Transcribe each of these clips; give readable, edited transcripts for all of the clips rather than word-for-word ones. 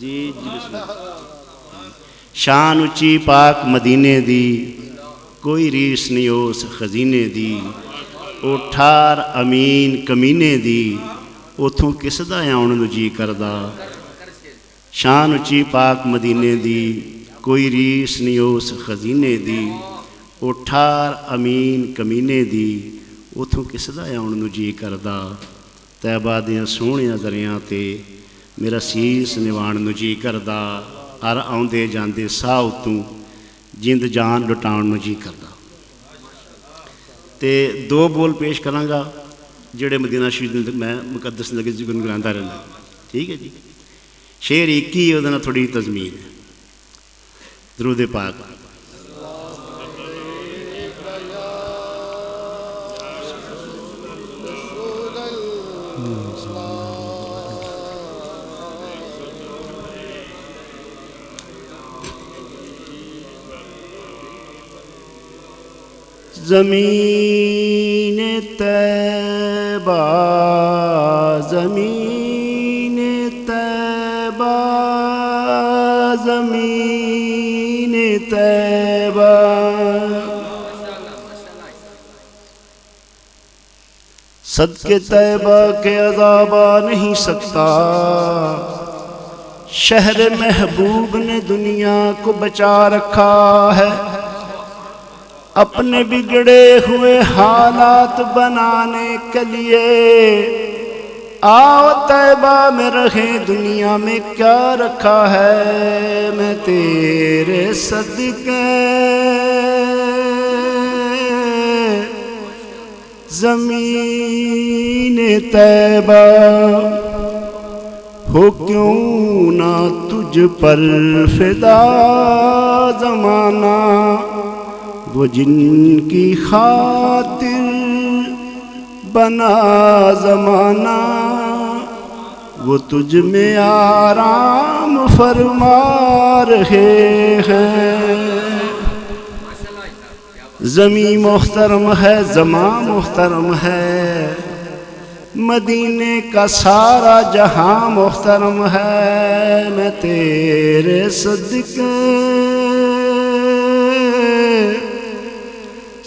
جی بسم اللہ۔ شان اچی پاک مدینے دی، کوئی ریس نہیں اس خزینے دی، او ٹھار امین کمینے دی، اتھوں کس دا آਉਣ ਨੂੰ ਜੀ ਕਰਦਾ। شان اچی پاک مدینے دی، کوئی ریس نہیں اس خزینے دی، او ٹھار امین کمینے دی، اتھوں کس دا آਉਣ ਨੂੰ ਜੀ ਕਰਦਾ। ਤੈਬਾ ਦੀਆਂ ਸੋਹਣੀਆਂ ਦਰਿਆਂ ਤੇ ਮੇਰਾ ਸੀਸ ਨਿਵਾਣ ਨੂੰ ਜੀ ਕਰਦਾ। ਹਰ ਆਉਂਦੇ ਜਾਂਦੇ ਸਾਹ ਉਤੋਂ ਜਿੰਦ ਜਾਨ ਲੁਟਾਉਣ ਨੂੰ ਜੀ ਕਰਦਾ। ਤੇ ਦੋ ਬੋਲ ਪੇਸ਼ ਕਰਾਂਗਾ ਜਿਹੜੇ ਮਦੀਨਾ ਸ਼ਰੀਫ ਮੈਂ ਮੁਕੱਦਸ ਨਗਰੀ ਚ ਗੁਣਗੁਣਾਉਂਦਾ ਰਹਿੰਦਾ। ਠੀਕ ਹੈ ਜੀ। ਸ਼ੇਰ ਇੱਕ ਹੀ ਉਹਦੇ ਨਾਲ ਥੋੜ੍ਹੀ ਤਜ਼ਮੀਨ ਹੈ। ਦਰੂਦ ਪਾਕ। زمین طیبہ زمین طیبہ زمین طیبہ صدقے طیبہ کے عذاب آ نہیں سکتا، شہر محبوب نے دنیا کو بچا رکھا ہے، اپنے بگڑے ہوئے حالات بنانے کے لیے۔ آؤ طیبہ میں رہیں، دنیا میں کیا رکھا ہے، میں تیرے صدقے زمین طیبہ ہو کیوں نہ تجھ پر فدا زمانہ، وہ جن کی خاطر بنا زمانہ، وہ تجھ میں آرام فرما رہے ہیں۔ زمین محترم ہے، زمان محترم ہے، مدینے کا سارا جہاں محترم ہے، میں تیرے صدقے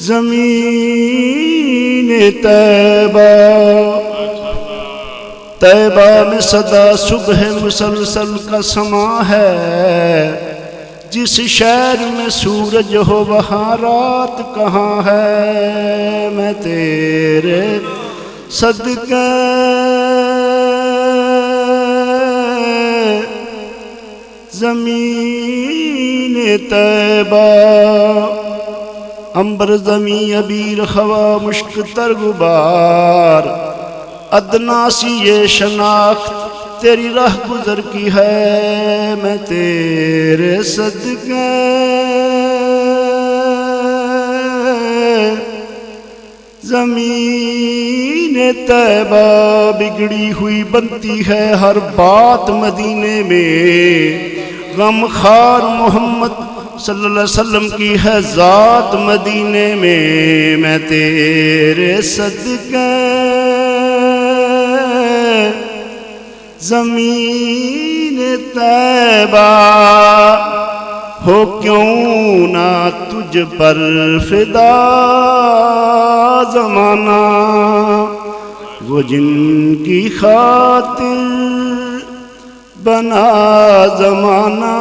زمین طیبہ۔ طیبہ میں صدا صبح مسلسل کا سما ہے، جس شہر میں سورج ہو وہاں رات کہاں ہے، میں تیرے صدقے زمین طیبہ۔ عنبر زمیں عبیر ہوا مشک تر غبار، ادنا سی یہ شناخت تیری راہ گزر کی ہے، میں تیرے صدقے زمین طیبہ۔ بگڑی ہوئی بنتی ہے ہر بات مدینے میں، غم خار محمد صلی اللہ علیہ وسلم کی ہے ذات مدینے میں، میں تیرے صدقے زمین طیبہ ہو کیوں نہ تجھ پر فدا زمانہ، وہ جن کی خاطر بنا زمانہ،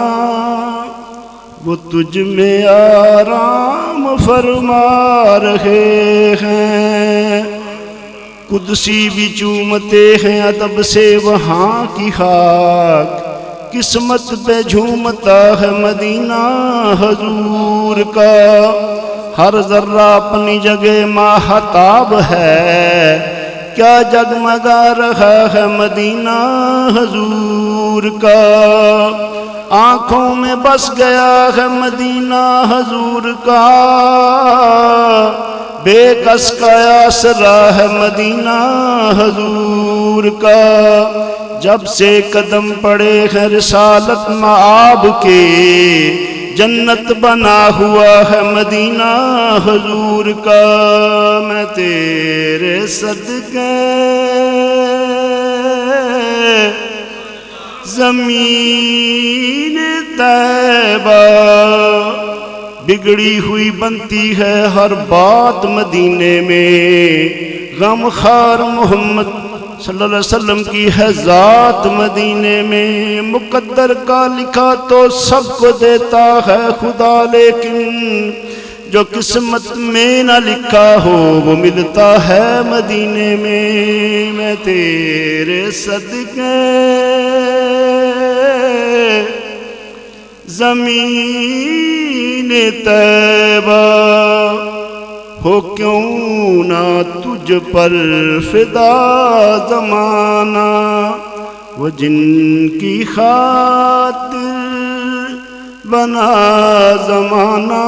وہ تجھ میں آرام فرما رہے ہیں۔ قدسی بھی چومتے ہیں ادب سے وہاں کی خاک، قسمت پہ جھومتا ہے مدینہ حضور کا، ہر ذرہ اپنی جگہ ماہتاب ہے، کیا جگمگا رہا ہے مدینہ حضور کا، آنکھوں میں بس گیا ہے مدینہ حضور کا، بے کس کا آسرا ہے مدینہ حضور کا، جب سے قدم پڑے ہیں رسالت مآب کے، جنت بنا ہوا ہے مدینہ حضور کا، میں تیرے صدقے زمین طیبہ بگڑی ہوئی بنتی ہے ہر بات مدینے میں، غم خار محمد صلی اللہ علیہ وسلم کی ہے ذات مدینے میں، مقدر کا لکھا تو سب کو دیتا ہے خدا، لیکن جو قسمت میں نہ لکھا ہو وہ ملتا ہے مدینے میں۔ میں تیرے صدقے زمین طیبہ ہو کیوں نہ تجھ پر فدا زمانہ، وہ جن کی خاطر بنا زمانہ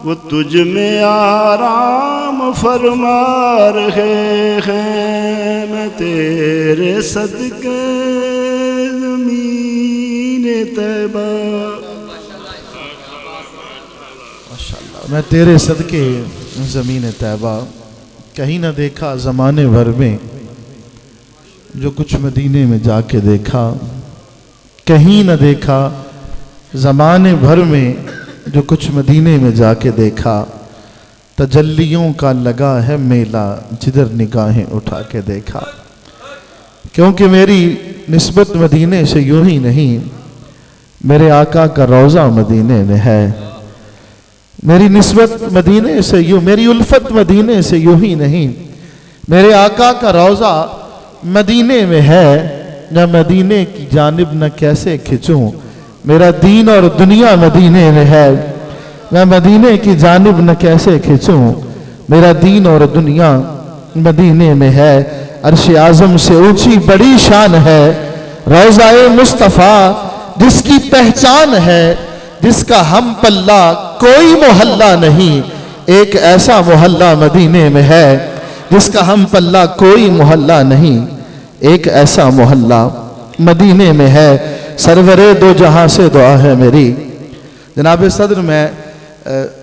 وہ تجھ میں آرام فرما رہے ہیں۔ میں تیرے صدقے زمین طیبہ، ماشاءاللہ، میں تیرے صدقے زمین طیبہ، کہیں نہ دیکھا زمانے بھر میں جو کچھ مدینے میں جا کے دیکھا، کہیں نہ دیکھا زمانے بھر میں جو کچھ مدینے میں جا کے دیکھا، تجلیوں کا لگا ہے میلہ جدھر نگاہیں اٹھا کے دیکھا۔ کیونکہ میری نسبت مدینے سے یوں ہی نہیں، میرے آقا کا روضہ مدینے میں ہے۔ میری نسبت مدینے سے یوں، میری الفت مدینے سے یوں ہی نہیں، میرے آقا کا روضہ مدینے میں ہے۔ نہ مدینے کی جانب نہ کیسے کھچوں، میرا دین اور دنیا مدینے میں ہے۔ میں مدینے کی جانب نہ کیسے کھچوں، میرا دین اور دنیا مدینے میں ہے۔ عرش اعظم سے اونچی بڑی شان ہے روضہ مصطفیٰ، جس کی پہچان ہے، جس کا ہم پلہ کوئی محلہ نہیں۔ ایک ایسا محلہ مدینے میں ہے جس کا ہم پلہ کوئی محلہ نہیں، ایک ایسا محلہ مدینے میں ہے۔ سرور دو جہاں سے دعا ہے میری۔ جناب صدر، میں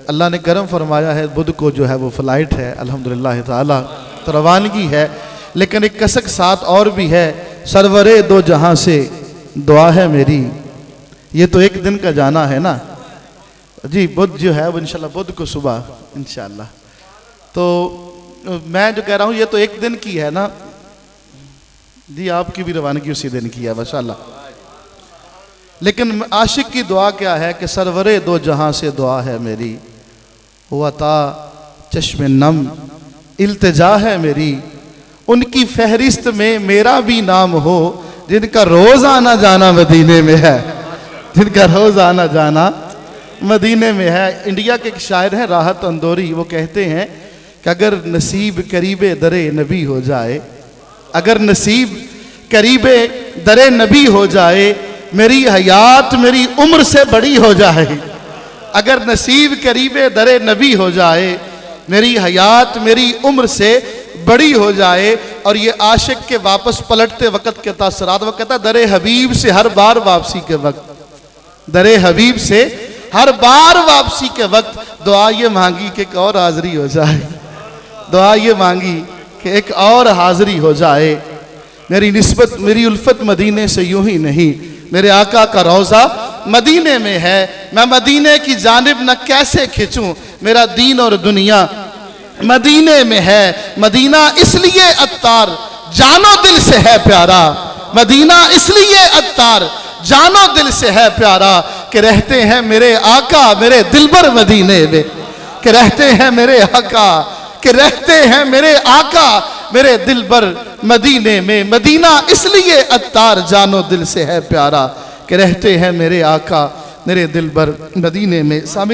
اللہ نے کرم فرمایا ہے، بدھ کو جو ہے وہ فلائٹ ہے الحمدللہ تعالی، تو روانگی ہے، لیکن ایک کسک ساتھ اور بھی ہے، سرور دو جہاں سے دعا ہے میری۔ یہ تو ایک دن کا جانا ہے نا جی، بدھ جو ہے وہ انشاءاللہ بدھ کو صبح انشاءاللہ، تو میں جو کہہ رہا ہوں یہ تو ایک دن کی ہے نا جی، آپ کی بھی روانگی اسی دن کی ہے ماشاءاللہ، لیکن عاشق کی دعا کیا ہے کہ سرور دو جہاں سے دعا ہے میری، ہوا تا چشم نم التجا ہے میری، ان کی فہرست میں میرا بھی نام ہو، جن کا روز آنا جانا مدینے میں ہے، جن کا روز آنا جانا مدینے میں ہے۔ انڈیا کے ایک شاعر ہیں راحت اندوری، وہ کہتے ہیں کہ اگر نصیب قریب در نبی ہو جائے، اگر نصیب قریب در نبی ہو جائے، میری حیات میری عمر سے بڑی ہو جائے۔ اگر نصیب قریب در نبی ہو جائے، میری حیات میری عمر سے بڑی ہو جائے۔ اور یہ عاشق کے واپس پلٹتے وقت کے تاثرات، وہ کہتا ہے در حبیب سے ہر بار واپسی کے وقت، در حبیب سے ہر بار واپسی کے وقت دعا یہ مانگی کہ ایک اور حاضری ہو جائے، دعا یہ مانگی کہ ایک اور حاضری ہو جائے۔ میری نسبت میری الفت مدینے سے یوں ہی نہیں، میرے آقا کا روضہ مدینے میں ہے۔ میں مدینے کی جانب نہ کیسے کھچوں، میرا دین اور دنیا مدینے میں ہے۔ مدینہ اس لیے عطار جانو دل سے ہے پیارا، مدینہ اس لیے عطار جانو دل سے ہے پیارا، کہ رہتے ہیں میرے آقا میرے دلبر مدینے میں، کہ رہتے ہیں میرے آقا، کہ رہتے ہیں میرے آقا میرے دلبر مدینے میں۔ مدینہ اس لیے عطار جانو دل سے ہے پیارا، کہ رہتے ہیں میرے آقا میرے دلبر مدینے میں۔